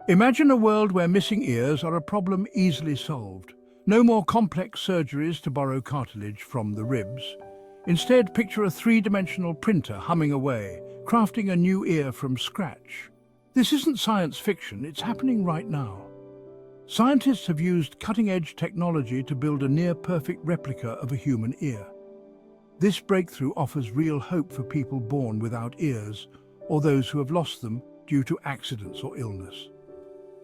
Imagine a world where missing ears are a problem easily solved. No more complex surgeries to borrow cartilage from the ribs. Instead, picture a three-dimensional printer humming away, crafting a new ear from scratch. This isn't science fiction, it's happening right now. Scientists have used cutting-edge technology to build a near-perfect replica of a human ear. This breakthrough offers real hope for people born without ears, or those who have lost them due to accidents or illness.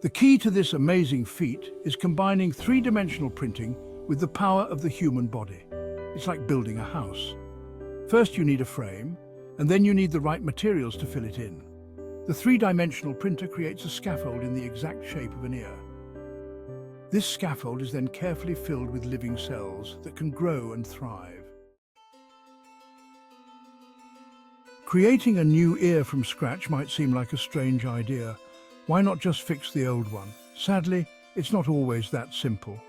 The key to this amazing feat is combining three-dimensional printing with the power of the human body. It's like building a house. First you need a frame, and then you need the right materials to fill it in. The three-dimensional printer creates a scaffold in the exact shape of an ear. This scaffold is then carefully filled with living cells that can grow and thrive. Creating a new ear from scratch might seem like a strange idea. Why not just fix the old one? Sadly, it's not always that simple.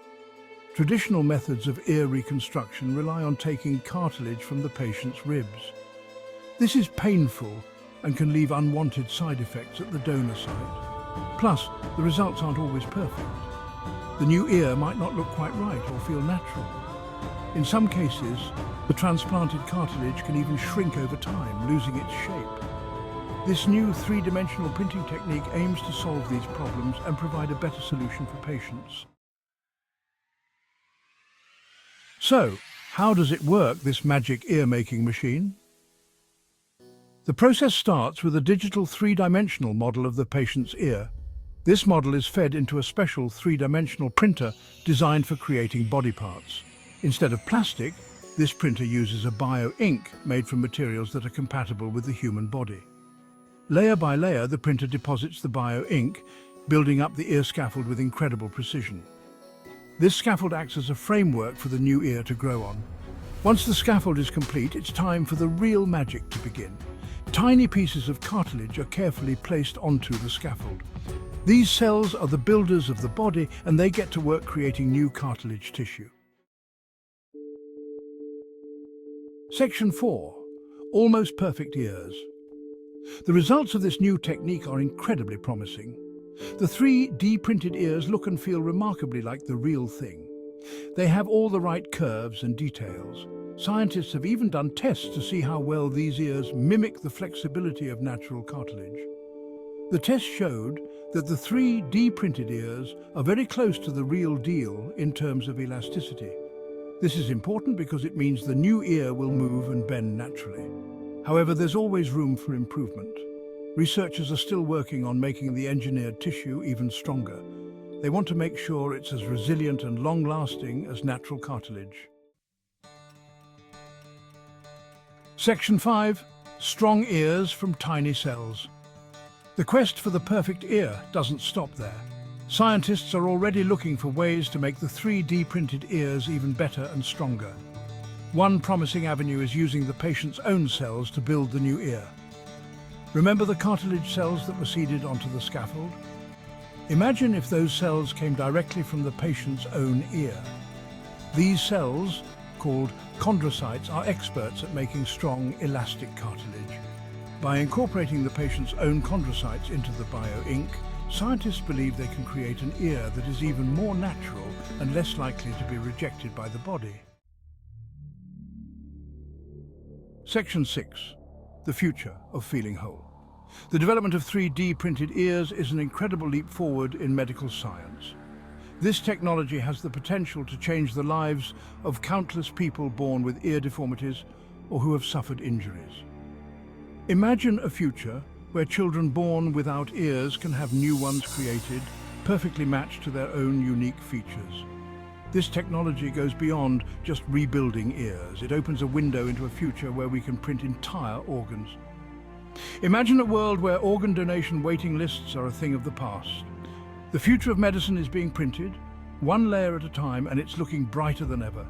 Traditional methods of ear reconstruction rely on taking cartilage from the patient's ribs. This is painful and can leave unwanted side effects at the donor site. Plus, the results aren't always perfect. The new ear might not look quite right or feel natural. In some cases, the transplanted cartilage can even shrink over time, losing its shape. This new three-dimensional printing technique aims to solve these problems and provide a better solution for patients. So, how does it work, this magic ear-making machine? The process starts with a digital three-dimensional model of the patient's ear. This model is fed into a special three-dimensional printer designed for creating body parts. Instead of plastic, this printer uses a bio-ink made from materials that are compatible with the human body. Layer by layer, the printer deposits the bio-ink, building up the ear scaffold with incredible precision. This scaffold acts as a framework for the new ear to grow on. Once the scaffold is complete, it's time for the real magic to begin. Tiny pieces of cartilage are carefully placed onto the scaffold. These cells are the builders of the body, and they get to work creating new cartilage tissue. Section 4. Almost perfect ears. The results of this new technique are incredibly promising. The 3D printed ears look and feel remarkably like the real thing. They have all the right curves and details. Scientists have even done tests to see how well these ears mimic the flexibility of natural cartilage. The test showed that the 3D printed ears are very close to the real deal in terms of elasticity. This is important because it means the new ear will move and bend naturally. However, there's always room for improvement. Researchers are still working on making the engineered tissue even stronger. They want to make sure it's as resilient and long-lasting as natural cartilage. Section 5. Strong ears from tiny cells. The quest for the perfect ear doesn't stop there. Scientists are already looking for ways to make the 3D printed ears even better and stronger. One promising avenue is using the patient's own cells to build the new ear. Remember the cartilage cells that were seeded onto the scaffold? Imagine if those cells came directly from the patient's own ear. These cells, called chondrocytes, are experts at making strong, elastic cartilage. By incorporating the patient's own chondrocytes into the bio-ink, scientists believe they can create an ear that is even more natural and less likely to be rejected by the body. Section 6. The future of feeling whole. The development of 3D printed ears is an incredible leap forward in medical science. This technology has the potential to change the lives of countless people born with ear deformities or who have suffered injuries. Imagine a future where children born without ears can have new ones created, perfectly matched to their own unique features. This technology goes beyond just rebuilding ears. It opens a window into a future where we can print entire organs. Imagine a world where organ donation waiting lists are a thing of the past. The future of medicine is being printed, one layer at a time, and it's looking brighter than ever.